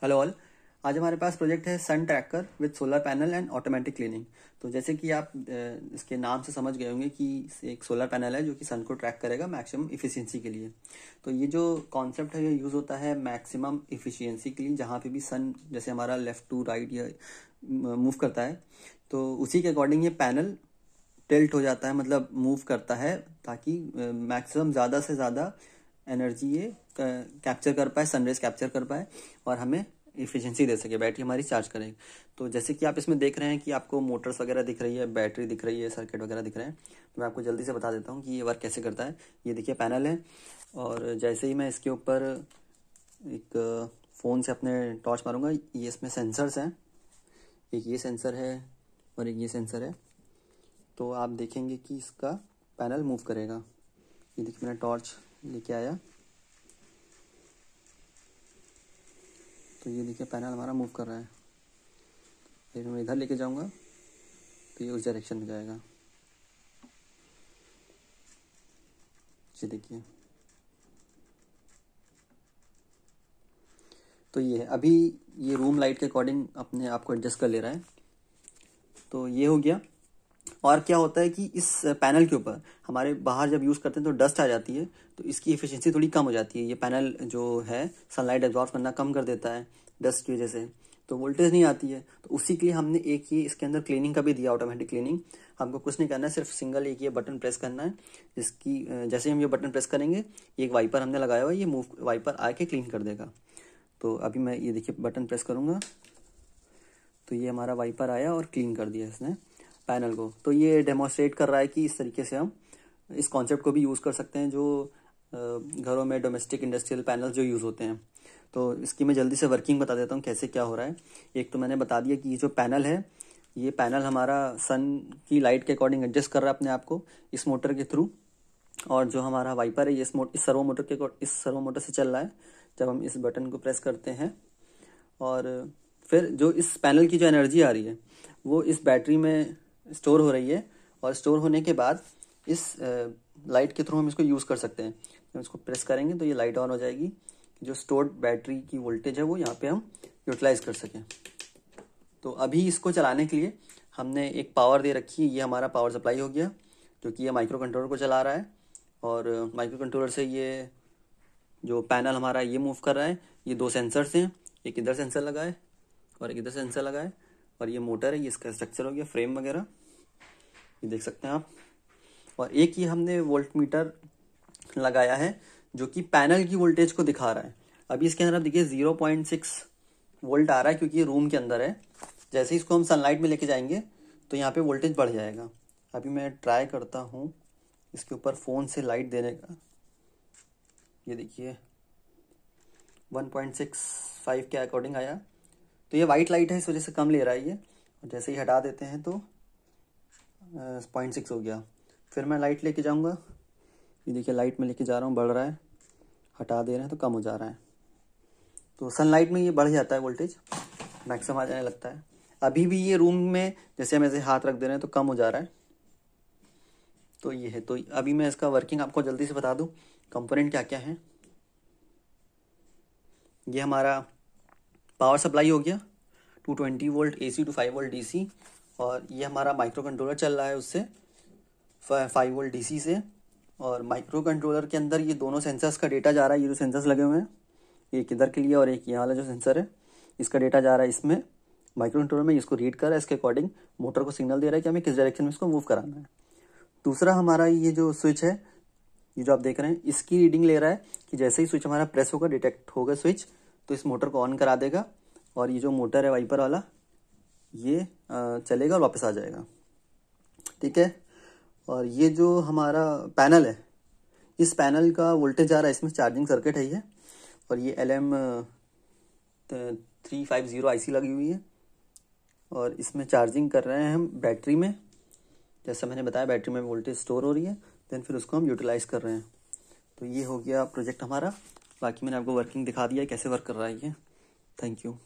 Hello all. आज हमारे पास प्रोजेक्ट है sun tracker with solar panel and automatic cleaning. तो जैसे कि आप इसके नाम से समझ गए होंगे कि एक सोलर पैनल है जो कि सन को ट्रैक करेगा मैक्सिमम इफिशिएंसी के लिए। तो ये जो कॉन्सेप्ट है ये यूज़ होता है मैक्सिमम इफिशिएंसी के लिए, जहाँ पे भी सन जैसे हमारा लेफ्ट टू राइट या मूव करता है तो उसी के अकॉर्डिंग ये पैनल टिल्ट हो जाता है, मतलब मूव करता है, ताकि मैक्सिमम ज़्यादा से ज़्यादा एनर्जी ये कैप्चर कर पाए, सनरेज कैप्चर कर पाए और हमें इफिशिएंसी दे सके, बैटरी हमारी चार्ज करेगी। तो जैसे कि आप इसमें देख रहे हैं कि आपको मोटर्स वगैरह दिख रही है, बैटरी दिख रही है, सर्किट वगैरह दिख रहे हैं। तो मैं आपको जल्दी से बता देता हूँ कि ये वर्क कैसे करता है। ये देखिए पैनल है, और जैसे ही मैं इसके ऊपर एक फ़ोन से अपने टॉर्च मारूंगा, ये इसमें सेंसर्स हैं, एक ये सेंसर है और एक ये सेंसर है। तो आप देखेंगे कि इसका पैनल मूव करेगा। ये देखिए मैंने टॉर्च लेके आया, तो ये देखिए पैनल हमारा मूव कर रहा है। फिर मैं इधर लेके जाऊंगा तो ये उस डायरेक्शन में जाएगा। ये देखिए, तो ये है अभी ये रूम लाइट के अकॉर्डिंग अपने आप को एडजस्ट कर ले रहा है। तो ये हो गया। और क्या होता है कि इस पैनल के ऊपर हमारे बाहर जब यूज़ करते हैं तो डस्ट आ जाती है, तो इसकी एफिशिएंसी थोड़ी कम हो जाती है। ये पैनल जो है सनलाइट एब्जॉर्ब करना कम कर देता है डस्ट की वजह से, तो वोल्टेज नहीं आती है। तो उसी के लिए हमने एक ये इसके अंदर क्लीनिंग का भी दिया, ऑटोमेटिक क्लीनिंग। हमको कुछ नहीं करना है, सिर्फ सिंगल एक ये बटन प्रेस करना है। इसकी जैसे हम ये बटन प्रेस करेंगे, एक वाइपर हमने लगाया हुआ है, ये मूव वाइपर आके क्लीन कर देगा। तो अभी मैं ये देखिए बटन प्रेस करूँगा तो ये हमारा वाइपर आया और क्लीन कर दिया इसने पैनल को। तो ये डेमोन्स्ट्रेट कर रहा है कि इस तरीके से हम इस कॉन्सेप्ट को भी यूज़ कर सकते हैं जो घरों में डोमेस्टिक इंडस्ट्रियल पैनल जो यूज़ होते हैं। तो इसकी मैं जल्दी से वर्किंग बता देता हूँ कैसे क्या हो रहा है। एक तो मैंने बता दिया कि ये जो पैनल है, ये पैनल हमारा सन की लाइट के अकॉर्डिंग एडजस्ट कर रहा है अपने आप को इस मोटर के थ्रू। और जो हमारा वाइपर है ये इस सर्वो मोटर से चल रहा है जब हम इस बटन को प्रेस करते हैं। और फिर जो इस पैनल की जो एनर्जी आ रही है वो इस बैटरी में स्टोर हो रही है, और स्टोर होने के बाद इस लाइट के थ्रू हम इसको यूज़ कर सकते हैं। जब इसको प्रेस करेंगे तो ये लाइट ऑन हो जाएगी, जो स्टोर्ड बैटरी की वोल्टेज है वो यहाँ पे हम यूटिलाइज कर सकें। तो अभी इसको चलाने के लिए हमने एक पावर दे रखी है, ये हमारा पावर सप्लाई हो गया जो कि ये माइक्रो कंट्रोलर को चला रहा है। और माइक्रो कंट्रोलर से ये जो पैनल हमारा ये मूव कर रहा है। ये दो सेंसर्स हैं, एक इधर सेंसर लगा है और एक इधर सेंसर लगा है, और ये मोटर है, ये इसका स्ट्रक्चर हो गया, फ्रेम वगैरह ये देख सकते हैं आप। और एक ये हमने वोल्ट मीटर लगाया है जो कि पैनल की वोल्टेज को दिखा रहा है। अभी इसके अंदर आप देखिए 0.6 वोल्ट आ रहा है क्योंकि ये रूम के अंदर है। जैसे ही इसको हम सनलाइट में लेके जाएंगे तो यहाँ पे वोल्टेज बढ़ जाएगा। अभी मैं ट्राई करता हूँ इसके ऊपर फ़ोन से लाइट देने का। ये देखिए 1.65 के अकॉर्डिंग आया। तो ये वाइट लाइट है, इस वजह से कम ले रहा है ये। और जैसे ही हटा देते हैं तो 0.6 हो गया। फिर मैं लाइट लेके जाऊंगा, ये देखिए लाइट में लेके जा रहा हूँ, बढ़ रहा है, हटा दे रहे हैं तो कम हो जा रहा है। तो सनलाइट में ये बढ़ जाता है वोल्टेज, मैक्सिमम आ जाने लगता है। अभी भी ये रूम में जैसे हम ऐसे हाथ रख दे रहे हैं तो कम हो जा रहा है। तो ये है। तो अभी मैं इसका वर्किंग आपको जल्दी से बता दूं, कंपोनेंट क्या क्या है। ये हमारा पावर सप्लाई हो गया 220 volt AC to 5 volt DC। और ये हमारा माइक्रो कंट्रोलर चल रहा है उससे 5 वोल्ट DC से। और माइक्रो कंट्रोलर के अंदर ये दोनों सेंसर्स का डेटा जा रहा है। ये जो सेंसर्स लगे हुए हैं, एक इधर के लिए और एक यहाँ वाला जो सेंसर है, इसका डेटा जा रहा है इसमें माइक्रो कंट्रोलर में। इसको रीड कर रहा है, इसके अकॉर्डिंग मोटर को सिग्नल दे रहा है कि हमें किस डायरेक्शन में इसको मूव कराना है। दूसरा हमारा ये जो स्विच है, ये जो आप देख रहे हैं, इसकी रीडिंग ले रहा है कि जैसे ही स्विच हमारा प्रेस होगा, डिटेक्ट होगा स्विच, तो इस मोटर को ऑन करा देगा। और ये जो मोटर है वाइपर वाला, ये चलेगा और वापस आ जाएगा। ठीक है। और ये जो हमारा पैनल है, इस पैनल का वोल्टेज आ रहा है, इसमें चार्जिंग सर्किट है ये। और ये LM350 IC लगी हुई है, और इसमें चार्जिंग कर रहे हैं हम बैटरी में। जैसा मैंने बताया बैटरी में वोल्टेज स्टोर हो रही है, देन फिर उसको हम यूटिलाइज कर रहे हैं। तो ये हो गया प्रोजेक्ट हमारा। बाकी मैंने आपको वर्किंग दिखा दिया है कैसे वर्क कर रहा है ये। Thank you.